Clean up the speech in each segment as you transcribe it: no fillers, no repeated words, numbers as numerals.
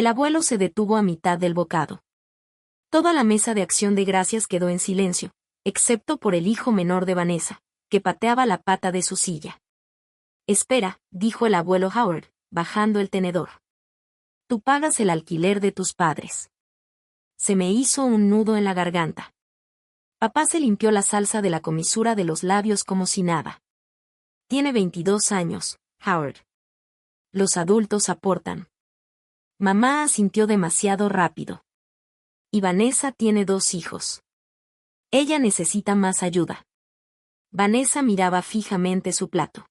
El abuelo se detuvo a mitad del bocado. Toda la mesa de acción de gracias quedó en silencio, excepto por el hijo menor de Vanessa, que pateaba la pata de su silla. Espera, dijo el abuelo Howard, bajando el tenedor. Tú pagas el alquiler de tus padres. Se me hizo un nudo en la garganta. Papá se limpió la salsa de la comisura de los labios como si nada. Tiene 22 años, Howard. Los adultos aportan. Mamá asintió demasiado rápido. Y Vanessa tiene 2 hijos. Ella necesita más ayuda. Vanessa miraba fijamente su plato.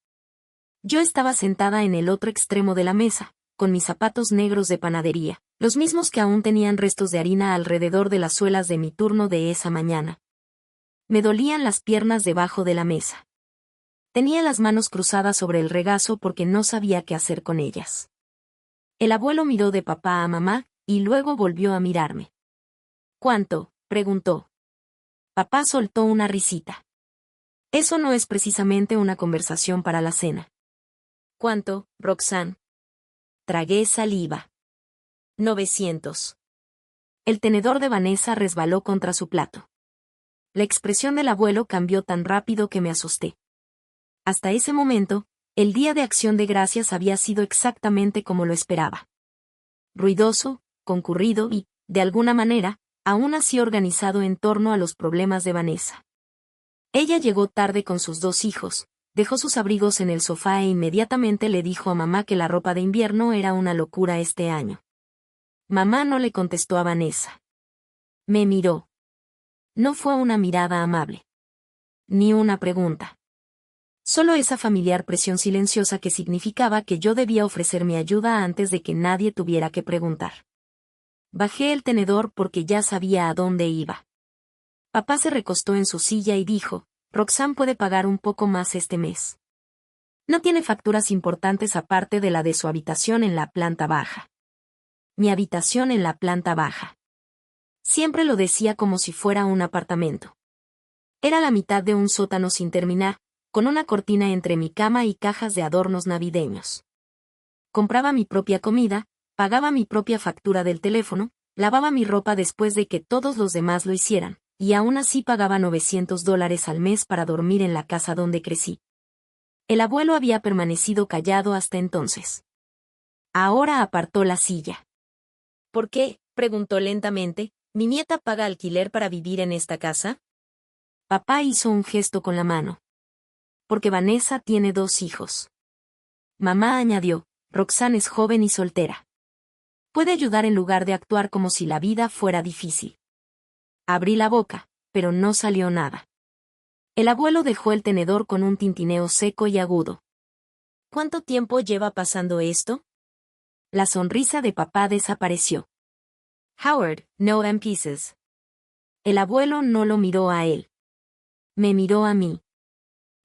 Yo estaba sentada en el otro extremo de la mesa, con mis zapatos negros de panadería, los mismos que aún tenían restos de harina alrededor de las suelas de mi turno de esa mañana. Me dolían las piernas debajo de la mesa. Tenía las manos cruzadas sobre el regazo porque no sabía qué hacer con ellas. El abuelo miró de papá a mamá, y luego volvió a mirarme. ¿Cuánto?, preguntó. Papá soltó una risita. Eso no es precisamente una conversación para la cena. ¿Cuánto, Roxanne? Tragué saliva. 900. El tenedor de Vanessa resbaló contra su plato. La expresión del abuelo cambió tan rápido que me asusté. Hasta ese momento, el día de Acción de Gracias había sido exactamente como lo esperaba. Ruidoso, concurrido y, de alguna manera, aún así organizado en torno a los problemas de Vanessa. Ella llegó tarde con sus 2 hijos, dejó sus abrigos en el sofá e inmediatamente le dijo a mamá que la ropa de invierno era una locura este año. Mamá no le contestó a Vanessa. Me miró. No fue una mirada amable. Ni una pregunta. Solo esa familiar presión silenciosa que significaba que yo debía ofrecer mi ayuda antes de que nadie tuviera que preguntar. Bajé el tenedor porque ya sabía a dónde iba. Papá se recostó en su silla y dijo, Roxanne puede pagar un poco más este mes. No tiene facturas importantes aparte de la de su habitación en la planta baja. Mi habitación en la planta baja. Siempre lo decía como si fuera un apartamento. Era la mitad de un sótano sin terminar, con una cortina entre mi cama y cajas de adornos navideños. Compraba mi propia comida, pagaba mi propia factura del teléfono, lavaba mi ropa después de que todos los demás lo hicieran, y aún así pagaba $900 al mes para dormir en la casa donde crecí. El abuelo había permanecido callado hasta entonces. Ahora apartó la silla. ¿Por qué?, preguntó lentamente, ¿mi nieta paga alquiler para vivir en esta casa? Papá hizo un gesto con la mano. Porque Vanessa tiene 2 hijos. Mamá añadió, Roxanne es joven y soltera. Puede ayudar en lugar de actuar como si la vida fuera difícil. Abrí la boca, pero no salió nada. El abuelo dejó el tenedor con un tintineo seco y agudo. ¿Cuánto tiempo lleva pasando esto? La sonrisa de papá desapareció. Howard, no empieces. El abuelo no lo miró a él. Me miró a mí.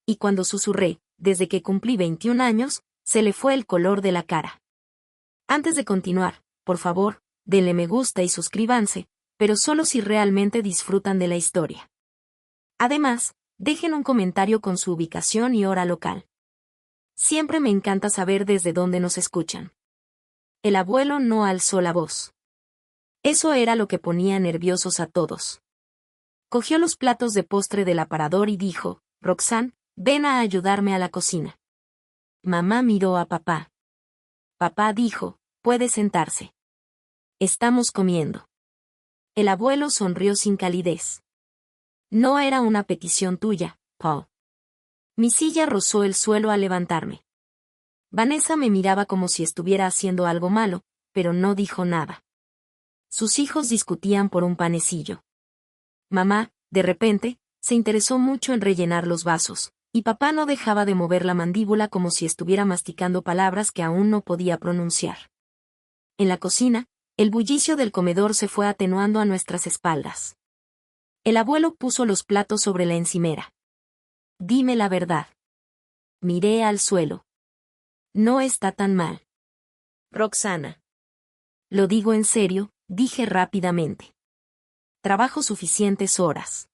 Y cuando susurré, desde que cumplí 21 años, se le fue el color de la cara. Antes de continuar, por favor, denle me gusta y suscríbanse, pero solo si realmente disfrutan de la historia. Además, dejen un comentario con su ubicación y hora local. Siempre me encanta saber desde dónde nos escuchan. El abuelo no alzó la voz. Eso era lo que ponía nerviosos a todos. Cogió los platos de postre del aparador y dijo, Roxanne, ven a ayudarme a la cocina. Mamá miró a papá. Papá dijo, puede sentarse. Estamos comiendo. El abuelo sonrió sin calidez. No era una petición tuya, Paul. Mi silla rozó el suelo al levantarme. Vanessa me miraba como si estuviera haciendo algo malo, pero no dijo nada. Sus hijos discutían por un panecillo. Mamá, de repente, se interesó mucho en rellenar los vasos, y papá no dejaba de mover la mandíbula como si estuviera masticando palabras que aún no podía pronunciar. En la cocina, el bullicio del comedor se fue atenuando a nuestras espaldas. El abuelo puso los platos sobre la encimera. Dime la verdad. Miré al suelo. No está tan mal. Roxana. Lo digo en serio, dije rápidamente. Trabajo suficientes horas.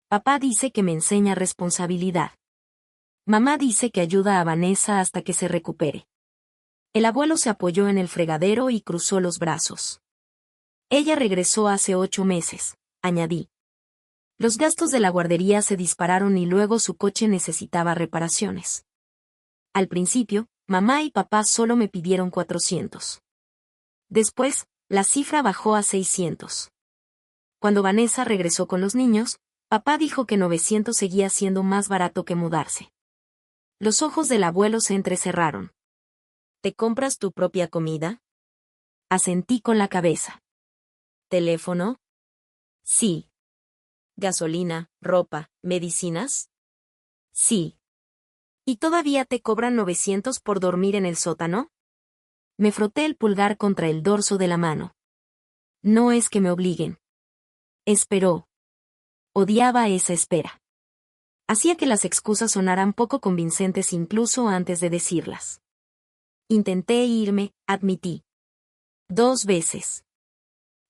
Papá dice que me enseña responsabilidad. Mamá dice que ayuda a Vanessa hasta que se recupere. El abuelo se apoyó en el fregadero y cruzó los brazos. Ella regresó hace 8 meses, añadí. Los gastos de la guardería se dispararon y luego su coche necesitaba reparaciones. Al principio, mamá y papá solo me pidieron 400. Después, la cifra bajó a 600. Cuando Vanessa regresó con los niños, papá dijo que 900 seguía siendo más barato que mudarse. Los ojos del abuelo se entrecerraron. ¿Te compras tu propia comida? Asentí con la cabeza. ¿Teléfono? Sí. ¿Gasolina, ropa, medicinas? Sí. ¿Y todavía te cobran 900 por dormir en el sótano? Me froté el pulgar contra el dorso de la mano. No es que me obliguen. Esperó. Odiaba esa espera. Hacía que las excusas sonaran poco convincentes incluso antes de decirlas. Intenté irme, admití. 2 veces.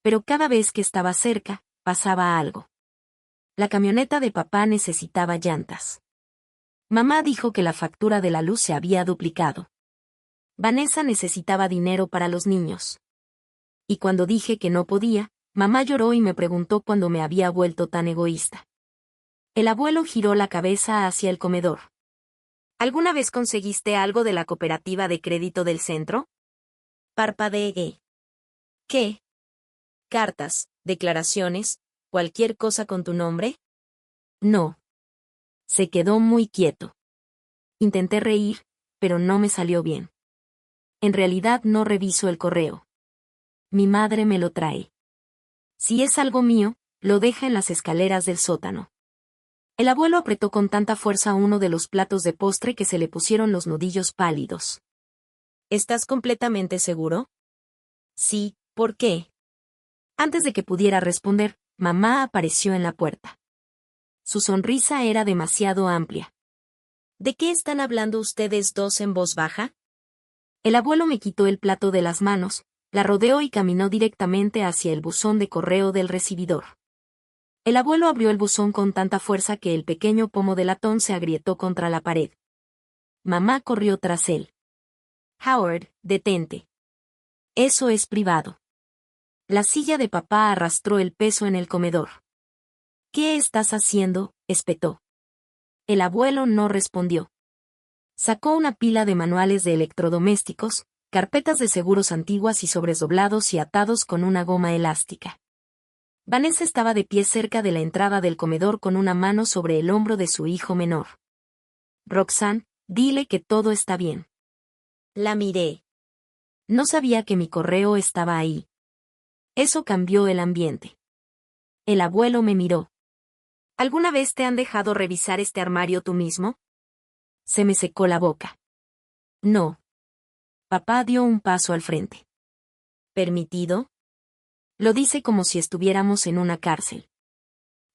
Pero cada vez que estaba cerca, pasaba algo. La camioneta de papá necesitaba llantas. Mamá dijo que la factura de la luz se había duplicado. Vanessa necesitaba dinero para los niños. Y cuando dije que no podía, mamá lloró y me preguntó cuándo me había vuelto tan egoísta. El abuelo giró la cabeza hacia el comedor. ¿Alguna vez conseguiste algo de la cooperativa de crédito del centro? Parpadeé. ¿Qué? ¿Cartas, declaraciones, cualquier cosa con tu nombre? No. Se quedó muy quieto. Intenté reír, pero no me salió bien. En realidad no reviso el correo. Mi madre me lo trae. Si es algo mío, lo deja en las escaleras del sótano. El abuelo apretó con tanta fuerza uno de los platos de postre que se le pusieron los nudillos pálidos. ¿Estás completamente seguro? Sí, ¿por qué? Antes de que pudiera responder, mamá apareció en la puerta. Su sonrisa era demasiado amplia. ¿De qué están hablando ustedes dos en voz baja? El abuelo me quitó el plato de las manos, la rodeó y caminó directamente hacia el buzón de correo del recibidor. El abuelo abrió el buzón con tanta fuerza que el pequeño pomo de latón se agrietó contra la pared. Mamá corrió tras él. Howard, detente. Eso es privado. La silla de papá arrastró el peso en el comedor. ¿Qué estás haciendo?, espetó. El abuelo no respondió. Sacó una pila de manuales de electrodomésticos, carpetas de seguros antiguas y sobres doblados y atados con una goma elástica. Vanessa estaba de pie cerca de la entrada del comedor con una mano sobre el hombro de su hijo menor. Roxanne, dile que todo está bien. La miré. No sabía que mi correo estaba ahí. Eso cambió el ambiente. El abuelo me miró. ¿Alguna vez te han dejado revisar este armario tú mismo? Se me secó la boca. No. Papá dio un paso al frente. ¿Permitido? Lo dice como si estuviéramos en una cárcel.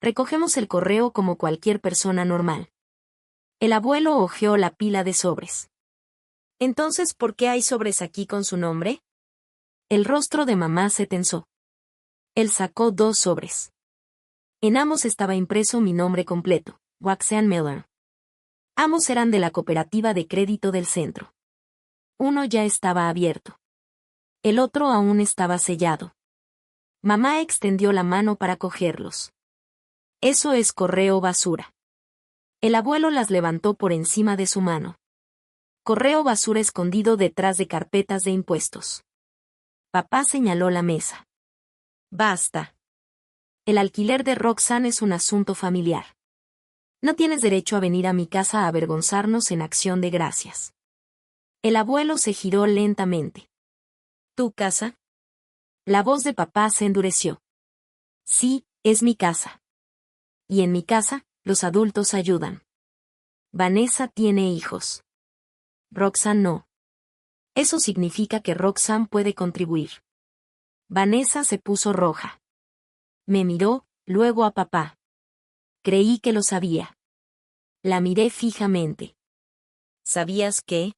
Recogemos el correo como cualquier persona normal. El abuelo hojeó la pila de sobres. Entonces, ¿por qué hay sobres aquí con su nombre? El rostro de mamá se tensó. Él sacó 2 sobres. En ambos estaba impreso mi nombre completo, Roxanne Miller. Ambos eran de la cooperativa de crédito del centro. Uno ya estaba abierto. El otro aún estaba sellado. Mamá extendió la mano para cogerlos. Eso es correo basura. El abuelo las levantó por encima de su mano. Correo basura escondido detrás de carpetas de impuestos. Papá señaló la mesa. Basta. El alquiler de Roxanne es un asunto familiar. No tienes derecho a venir a mi casa a avergonzarnos en acción de gracias. El abuelo se giró lentamente. ¿Tu casa? La voz de papá se endureció. Sí, es mi casa. Y en mi casa, los adultos ayudan. Vanessa tiene hijos. Roxanne no. Eso significa que Roxanne puede contribuir. Vanessa se puso roja. Me miró, luego a papá. Creí que lo sabía. La miré fijamente. ¿Sabías qué?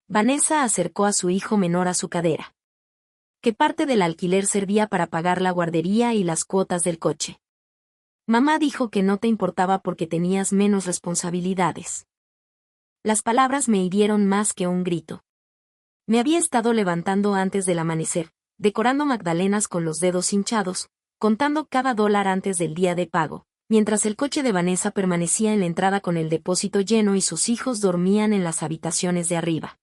Vanessa acercó a su hijo menor a su cadera. Que parte del alquiler servía para pagar la guardería y las cuotas del coche. Mamá dijo que no te importaba porque tenías menos responsabilidades. Las palabras me hirieron más que un grito. Me había estado levantando antes del amanecer, decorando magdalenas con los dedos hinchados, contando cada dólar antes del día de pago, mientras el coche de Vanessa permanecía en la entrada con el depósito lleno y sus hijos dormían en las habitaciones de arriba.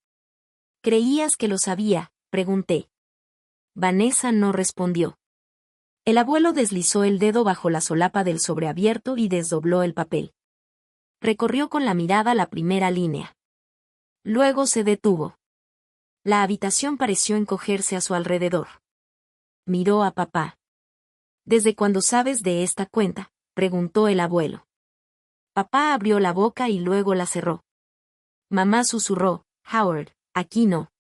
¿Creías que lo sabía?, pregunté. Vanessa no respondió. El abuelo deslizó el dedo bajo la solapa del sobreabierto y desdobló el papel. Recorrió con la mirada la primera línea. Luego se detuvo. La habitación pareció encogerse a su alrededor. Miró a papá. ¿Desde cuándo sabes de esta cuenta?, preguntó el abuelo. Papá abrió la boca y luego la cerró. Mamá susurró, Howard, aquí no.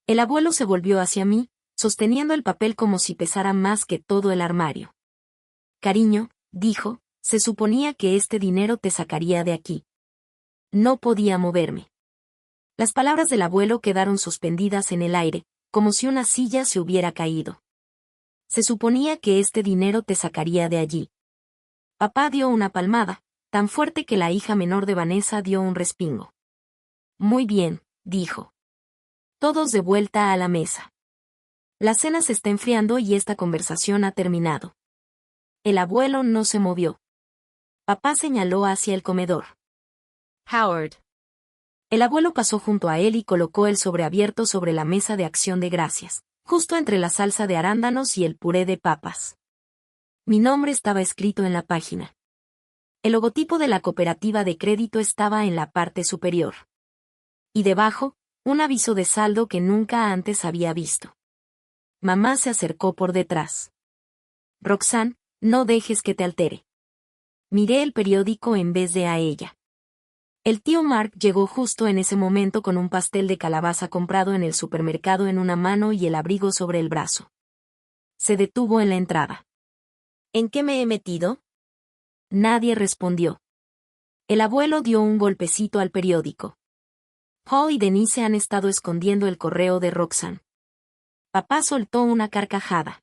El abuelo se volvió hacia mí, sosteniendo el papel como si pesara más que todo el armario. Cariño, dijo, se suponía que este dinero te sacaría de aquí. No podía moverme. Las palabras del abuelo quedaron suspendidas en el aire, como si una silla se hubiera caído. Se suponía que este dinero te sacaría de allí. Papá dio una palmada, tan fuerte que la hija menor de Vanessa dio un respingo. Muy bien, dijo. Todos de vuelta a la mesa. La cena se está enfriando y esta conversación ha terminado. El abuelo no se movió. Papá señaló hacia el comedor. Howard. El abuelo pasó junto a él y colocó el sobreabierto sobre la mesa de acción de gracias, justo entre la salsa de arándanos y el puré de papas. Mi nombre estaba escrito en la página. El logotipo de la cooperativa de crédito estaba en la parte superior. Y debajo, un aviso de saldo que nunca antes había visto. Mamá se acercó por detrás. Roxanne, no dejes que te altere. Miré el periódico en vez de a ella. El tío Mark llegó justo en ese momento con un pastel de calabaza comprado en el supermercado en una mano y el abrigo sobre el brazo. Se detuvo en la entrada. ¿En qué me he metido? Nadie respondió. El abuelo dio un golpecito al periódico. Paul y Denise han estado escondiendo el correo de Roxanne. Papá soltó una carcajada.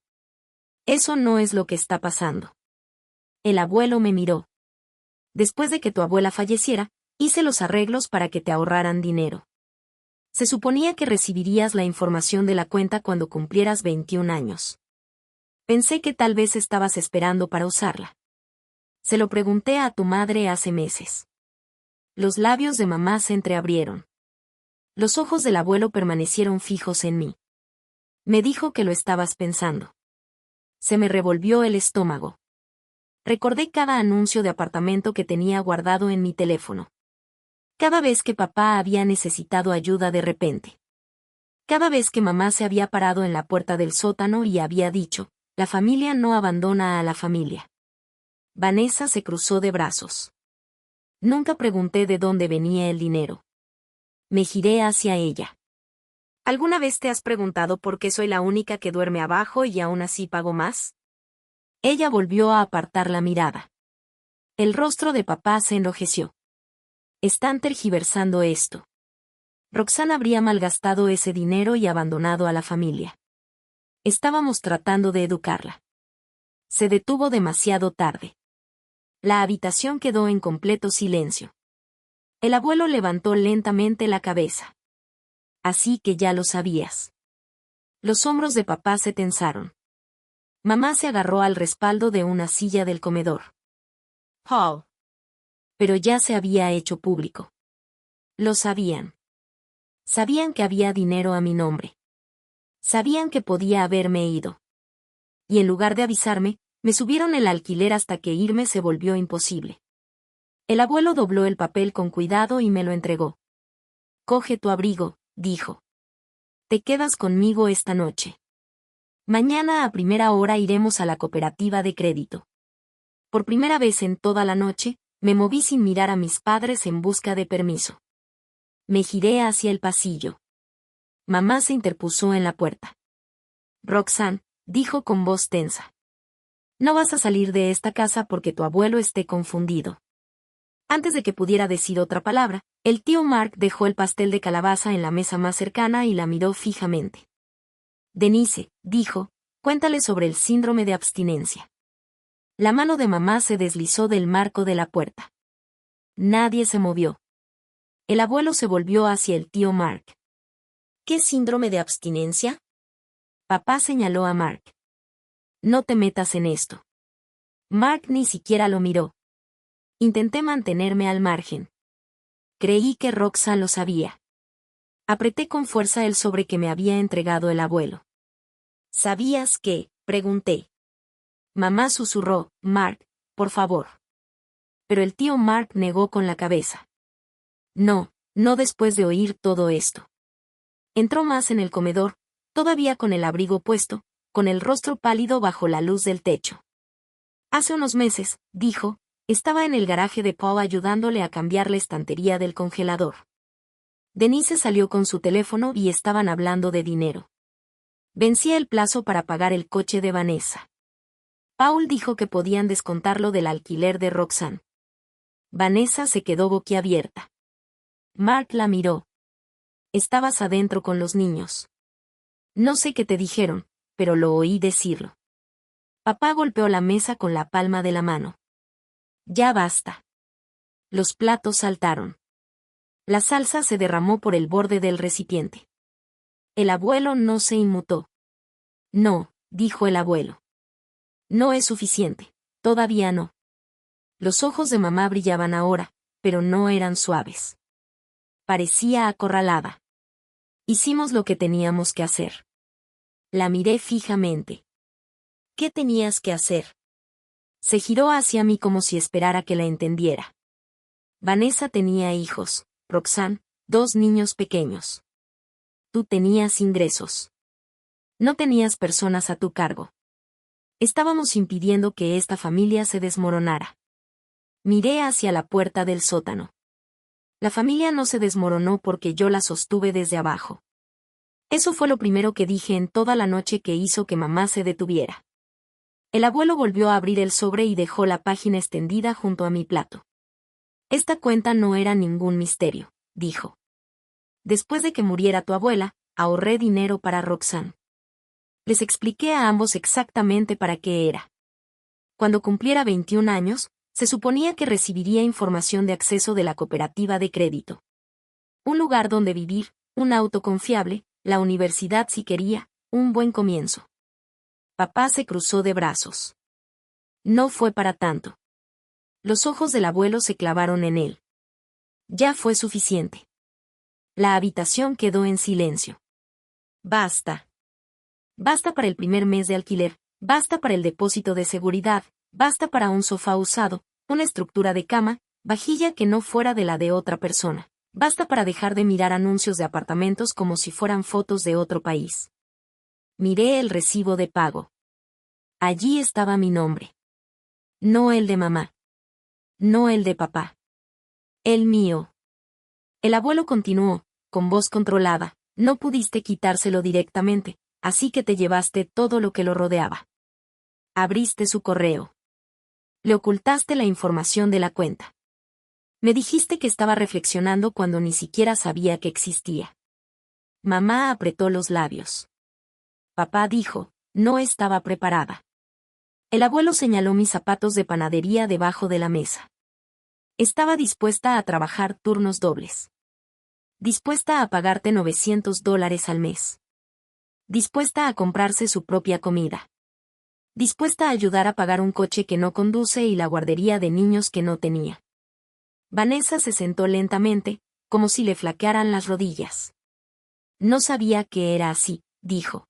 Eso no es lo que está pasando. El abuelo me miró. Después de que tu abuela falleciera, hice los arreglos para que te ahorraran dinero. Se suponía que recibirías la información de la cuenta cuando cumplieras 21 años. Pensé que tal vez estabas esperando para usarla. Se lo pregunté a tu madre hace meses. Los labios de mamá se entreabrieron. Los ojos del abuelo permanecieron fijos en mí. Me dijo que lo estabas pensando. Se me revolvió el estómago. Recordé cada anuncio de apartamento que tenía guardado en mi teléfono. Cada vez que papá había necesitado ayuda de repente. Cada vez que mamá se había parado en la puerta del sótano y había dicho, la familia no abandona a la familia. Vanessa se cruzó de brazos. Nunca pregunté de dónde venía el dinero. Me giré hacia ella. ¿Alguna vez te has preguntado por qué soy la única que duerme abajo y aún así pago más? Ella volvió a apartar la mirada. El rostro de papá se enrojeció. Están tergiversando esto. Roxanne habría malgastado ese dinero y abandonado a la familia. Estábamos tratando de educarla. Se detuvo demasiado tarde. La habitación quedó en completo silencio. El abuelo levantó lentamente la cabeza. Así que ya lo sabías. Los hombros de papá se tensaron. Mamá se agarró al respaldo de una silla del comedor. Paul. Pero ya se había hecho público. Lo sabían. Sabían que había dinero a mi nombre. Sabían que podía haberme ido. Y en lugar de avisarme, me subieron el alquiler hasta que irme se volvió imposible. El abuelo dobló el papel con cuidado y me lo entregó. Coge tu abrigo, dijo. Te quedas conmigo esta noche. Mañana a primera hora iremos a la cooperativa de crédito. Por primera vez en toda la noche, me moví sin mirar a mis padres en busca de permiso. Me giré hacia el pasillo. Mamá se interpuso en la puerta. Roxanne, dijo con voz tensa. No vas a salir de esta casa porque tu abuelo esté confundido. Antes de que pudiera decir otra palabra, el tío Mark dejó el pastel de calabaza en la mesa más cercana y la miró fijamente. Denise, dijo, cuéntale sobre el síndrome de abstinencia. La mano de mamá se deslizó del marco de la puerta. Nadie se movió. El abuelo se volvió hacia el tío Mark. ¿Qué síndrome de abstinencia? Papá señaló a Mark. No te metas en esto. Mark ni siquiera lo miró. Intenté mantenerme al margen. Creí que Roxanne lo sabía. Apreté con fuerza el sobre que me había entregado el abuelo. ¿Sabías qué? Pregunté. Mamá susurró, Mark, por favor. Pero el tío Mark negó con la cabeza. No, no después de oír todo esto. Entró más en el comedor, todavía con el abrigo puesto, con el rostro pálido bajo la luz del techo. Hace unos meses, dijo, estaba en el garaje de Paul ayudándole a cambiar la estantería del congelador. Denise salió con su teléfono y estaban hablando de dinero. Vencía el plazo para pagar el coche de Vanessa. Paul dijo que podían descontarlo del alquiler de Roxanne. Vanessa se quedó boquiabierta. Mark la miró. Estabas adentro con los niños. No sé qué te dijeron, pero lo oí decirlo. Papá golpeó la mesa con la palma de la mano. Ya basta. Los platos saltaron. La salsa se derramó por el borde del recipiente. El abuelo no se inmutó. No, dijo el abuelo. No es suficiente, todavía no. Los ojos de mamá brillaban ahora, pero no eran suaves. Parecía acorralada. Hicimos lo que teníamos que hacer. La miré fijamente. ¿Qué tenías que hacer? Se giró hacia mí como si esperara que la entendiera. Vanessa tenía hijos, Roxanne, 2 niños pequeños. Tú tenías ingresos. No tenías personas a tu cargo. Estábamos impidiendo que esta familia se desmoronara. Miré hacia la puerta del sótano. La familia no se desmoronó porque yo la sostuve desde abajo. Eso fue lo primero que dije en toda la noche que hizo que mamá se detuviera. El abuelo volvió a abrir el sobre y dejó la página extendida junto a mi plato. Esta cuenta no era ningún misterio, dijo. Después de que muriera tu abuela, ahorré dinero para Roxanne. Les expliqué a ambos exactamente para qué era. Cuando cumpliera 21 años, se suponía que recibiría información de acceso de la cooperativa de crédito. Un lugar donde vivir, un auto confiable, la universidad si quería, un buen comienzo. Papá se cruzó de brazos. No fue para tanto. Los ojos del abuelo se clavaron en él. Ya fue suficiente. La habitación quedó en silencio. Basta. Basta para el primer mes de alquiler, basta para el depósito de seguridad, basta para un sofá usado, una estructura de cama, vajilla que no fuera de la de otra persona. Basta para dejar de mirar anuncios de apartamentos como si fueran fotos de otro país. Miré el recibo de pago. Allí estaba mi nombre. No el de mamá. No el de papá. El mío. El abuelo continuó, con voz controlada, no pudiste quitárselo directamente, así que te llevaste todo lo que lo rodeaba. Abriste su correo. Le ocultaste la información de la cuenta. Me dijiste que estaba reflexionando cuando ni siquiera sabía que existía. Mamá apretó los labios. Papá dijo, no estaba preparada. El abuelo señaló mis zapatos de panadería debajo de la mesa. Estaba dispuesta a trabajar turnos dobles. Dispuesta a pagarte $900 al mes. Dispuesta a comprarse su propia comida. Dispuesta a ayudar a pagar un coche que no conduce y la guardería de niños que no tenía. Vanessa se sentó lentamente, como si le flaquearan las rodillas. No sabía que era así, dijo.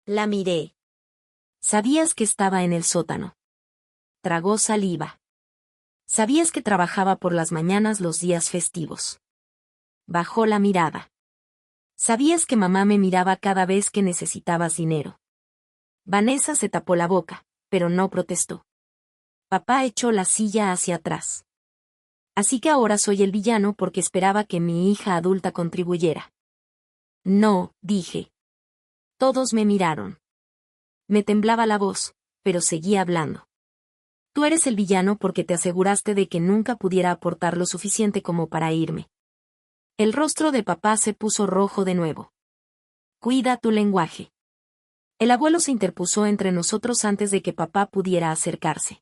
La miré. Sabías que estaba en el sótano. Tragó saliva. Sabías que trabajaba por las mañanas los días festivos. Bajó la mirada. Sabías que mamá me miraba cada vez que necesitabas dinero. Vanessa se tapó la boca, pero no protestó. Papá echó la silla hacia atrás. Así que ahora soy el villano porque esperaba que mi hija adulta contribuyera. No, dije. Todos me miraron. Me temblaba la voz, pero seguía hablando. Tú eres el villano porque te aseguraste de que nunca pudiera aportar lo suficiente como para irme. El rostro de papá se puso rojo de nuevo. Cuida tu lenguaje. El abuelo se interpuso entre nosotros antes de que papá pudiera acercarse.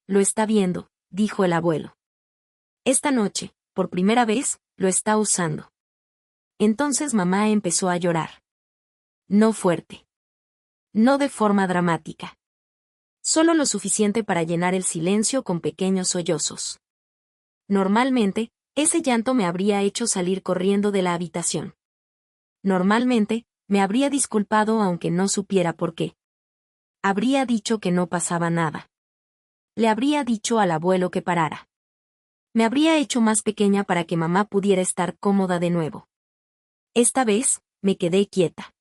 Lo está viendo, dijo el abuelo. Esta noche, por primera vez, lo está usando. Entonces mamá empezó a llorar. No fuerte. No de forma dramática. Solo lo suficiente para llenar el silencio con pequeños sollozos. Normalmente, ese llanto me habría hecho salir corriendo de la habitación. Normalmente, me habría disculpado aunque no supiera por qué. Habría dicho que no pasaba nada. Le habría dicho al abuelo que parara. Me habría hecho más pequeña para que mamá pudiera estar cómoda de nuevo. Esta vez, me quedé quieta.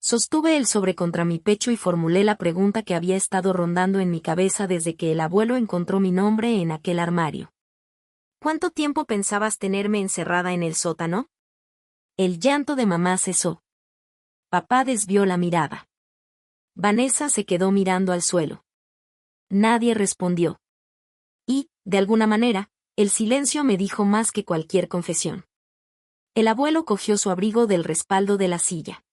Sostuve el sobre contra mi pecho y formulé la pregunta que había estado rondando en mi cabeza desde que el abuelo encontró mi nombre en aquel armario. ¿Cuánto tiempo pensabas tenerme encerrada en el sótano? El llanto de mamá cesó. Papá desvió la mirada. Vanessa se quedó mirando al suelo. Nadie respondió. Y, de alguna manera, el silencio me dijo más que cualquier confesión. El abuelo cogió su abrigo del respaldo de la silla.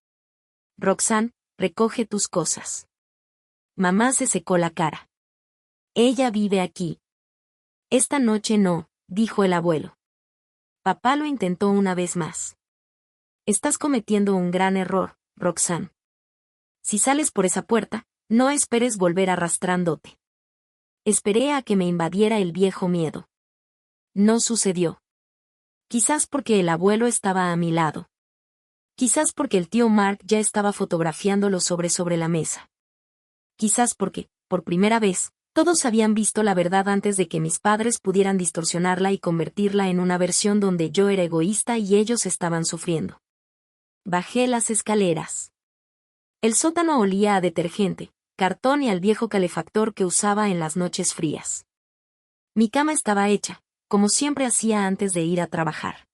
Roxanne, recoge tus cosas. Mamá se secó la cara. Ella vive aquí. Esta noche no, dijo el abuelo. Papá lo intentó una vez más. Estás cometiendo un gran error, Roxanne. Si sales por esa puerta, no esperes volver arrastrándote. Esperé a que me invadiera el viejo miedo. No sucedió. Quizás porque el abuelo estaba a mi lado. Quizás porque el tío Mark ya estaba fotografiándolo sobre la mesa. Quizás porque, por primera vez, todos habían visto la verdad antes de que mis padres pudieran distorsionarla y convertirla en una versión donde yo era egoísta y ellos estaban sufriendo. Bajé las escaleras. El sótano olía a detergente, cartón y al viejo calefactor que usaba en las noches frías. Mi cama estaba hecha, como siempre hacía antes de ir a trabajar.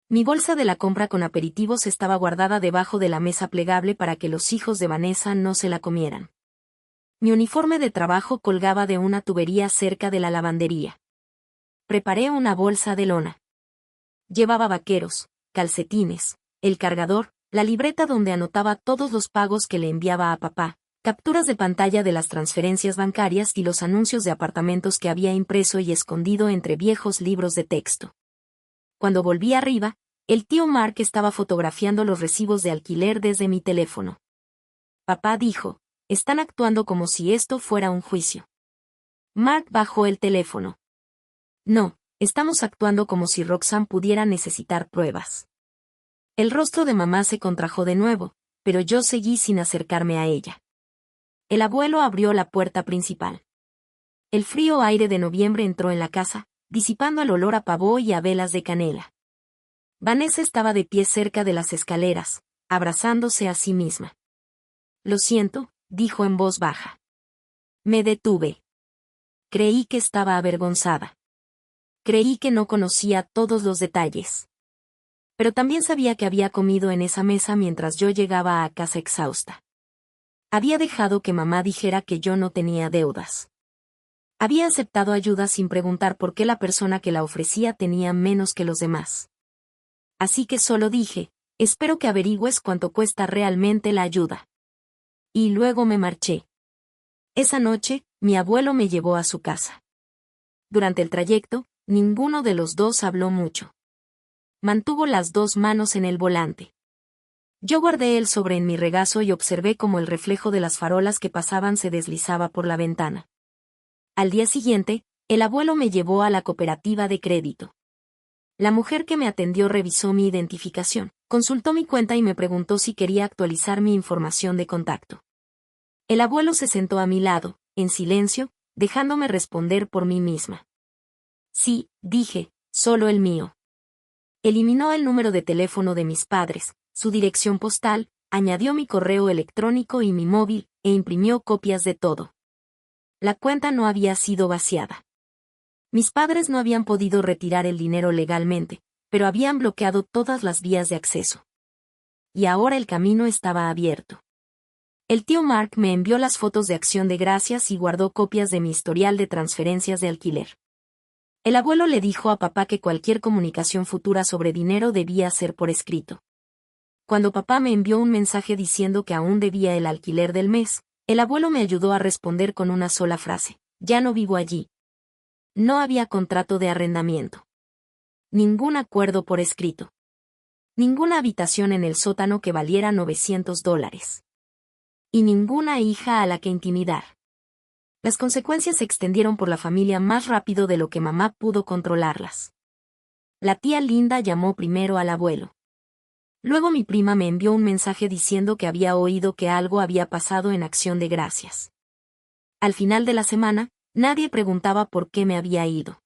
Mi bolsa de la compra con aperitivos estaba guardada debajo de la mesa plegable para que los hijos de Vanessa no se la comieran. Mi uniforme de trabajo colgaba de una tubería cerca de la lavandería. Preparé una bolsa de lona. Llevaba vaqueros, calcetines, el cargador, la libreta donde anotaba todos los pagos que le enviaba a papá, capturas de pantalla de las transferencias bancarias y los anuncios de apartamentos que había impreso y escondido entre viejos libros de texto. Cuando volví arriba, el tío Mark estaba fotografiando los recibos de alquiler desde mi teléfono. Papá dijo, están actuando como si esto fuera un juicio. Mark bajó el teléfono. No, estamos actuando como si Roxanne pudiera necesitar pruebas. El rostro de mamá se contrajo de nuevo, pero yo seguí sin acercarme a ella. El abuelo abrió la puerta principal. El frío aire de noviembre entró en la casa, disipando el olor a pavó y a velas de canela. Vanessa estaba de pie cerca de las escaleras, abrazándose a sí misma. Lo siento, dijo en voz baja. Me detuve. Creí que estaba avergonzada. Creí que no conocía todos los detalles. Pero también sabía que había comido en esa mesa mientras yo llegaba a casa exhausta. Había dejado que mamá dijera que yo no tenía deudas. Había aceptado ayuda sin preguntar por qué la persona que la ofrecía tenía menos que los demás. Así que solo dije, espero que averigües cuánto cuesta realmente la ayuda. Y luego me marché. Esa noche, mi abuelo me llevó a su casa. Durante el trayecto, ninguno de los dos habló mucho. Mantuvo las dos manos en el volante. Yo guardé el sobre en mi regazo y observé cómo el reflejo de las farolas que pasaban se deslizaba por la ventana. Al día siguiente, el abuelo me llevó a la cooperativa de crédito. La mujer que me atendió revisó mi identificación, consultó mi cuenta y me preguntó si quería actualizar mi información de contacto. El abuelo se sentó a mi lado, en silencio, dejándome responder por mí misma. Sí, dije, solo el mío. Eliminó el número de teléfono de mis padres, su dirección postal, añadió mi correo electrónico y mi móvil, e imprimió copias de todo. La cuenta no había sido vaciada. Mis padres no habían podido retirar el dinero legalmente, pero habían bloqueado todas las vías de acceso. Y ahora el camino estaba abierto. El tío Mark me envió las fotos de Acción de Gracias y guardó copias de mi historial de transferencias de alquiler. El abuelo le dijo a papá que cualquier comunicación futura sobre dinero debía ser por escrito. Cuando papá me envió un mensaje diciendo que aún debía el alquiler del mes, el abuelo me ayudó a responder con una sola frase: ya no vivo allí. No había contrato de arrendamiento. Ningún acuerdo por escrito. Ninguna habitación en el sótano que valiera $900. Y ninguna hija a la que intimidar. Las consecuencias se extendieron por la familia más rápido de lo que mamá pudo controlarlas. La tía Linda llamó primero al abuelo. Luego mi prima me envió un mensaje diciendo que había oído que algo había pasado en Acción de Gracias. Al final de la semana, nadie preguntaba por qué me había ido.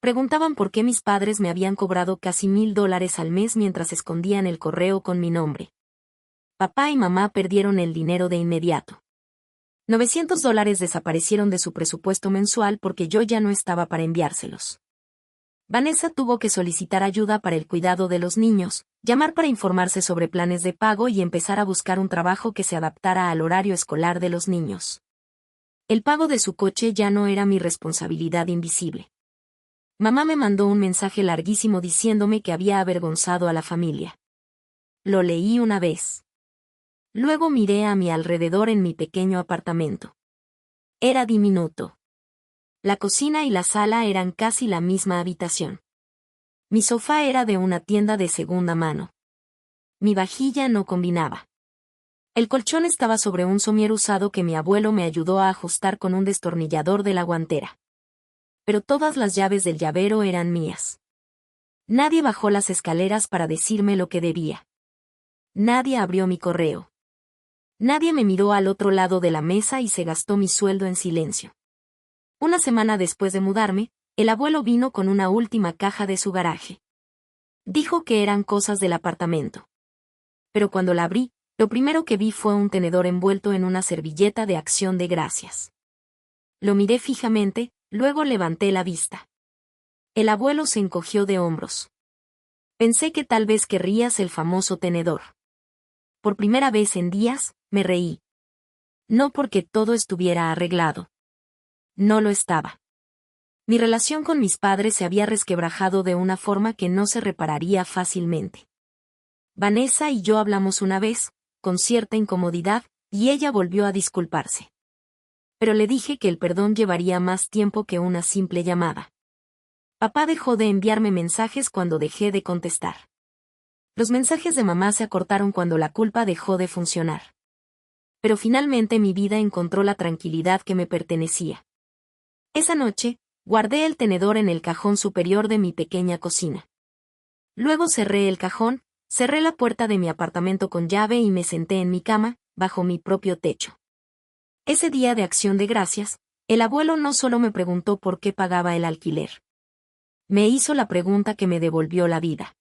Preguntaban por qué mis padres me habían cobrado casi $1,000 al mes mientras escondían el correo con mi nombre. Papá y mamá perdieron el dinero de inmediato. $900 desaparecieron de su presupuesto mensual porque yo ya no estaba para enviárselos. Vanessa tuvo que solicitar ayuda para el cuidado de los niños, llamar para informarse sobre planes de pago y empezar a buscar un trabajo que se adaptara al horario escolar de los niños. El pago de su coche ya no era mi responsabilidad invisible. Mamá me mandó un mensaje larguísimo diciéndome que había avergonzado a la familia. Lo leí una vez. Luego miré a mi alrededor en mi pequeño apartamento. Era diminuto. La cocina y la sala eran casi la misma habitación. Mi sofá era de una tienda de segunda mano. Mi vajilla no combinaba. El colchón estaba sobre un somier usado que mi abuelo me ayudó a ajustar con un destornillador de la guantera. Pero todas las llaves del llavero eran mías. Nadie bajó las escaleras para decirme lo que debía. Nadie abrió mi correo. Nadie me miró al otro lado de la mesa y se gastó mi sueldo en silencio. Una semana después de mudarme, el abuelo vino con una última caja de su garaje. Dijo que eran cosas del apartamento. Pero cuando la abrí, lo primero que vi fue un tenedor envuelto en una servilleta de Acción de Gracias. Lo miré fijamente, luego levanté la vista. El abuelo se encogió de hombros. Pensé que tal vez querrías el famoso tenedor. Por primera vez en días, me reí. No porque todo estuviera arreglado. No lo estaba. Mi relación con mis padres se había resquebrajado de una forma que no se repararía fácilmente. Vanessa y yo hablamos una vez, con cierta incomodidad, y ella volvió a disculparse. Pero le dije que el perdón llevaría más tiempo que una simple llamada. Papá dejó de enviarme mensajes cuando dejé de contestar. Los mensajes de mamá se acortaron cuando la culpa dejó de funcionar. Pero finalmente mi vida encontró la tranquilidad que me pertenecía. Esa noche, guardé el tenedor en el cajón superior de mi pequeña cocina. Luego cerré el cajón, cerré la puerta de mi apartamento con llave y me senté en mi cama, bajo mi propio techo. Ese día de Acción de Gracias, el abuelo no solo me preguntó por qué pagaba el alquiler. Me hizo la pregunta que me devolvió la vida.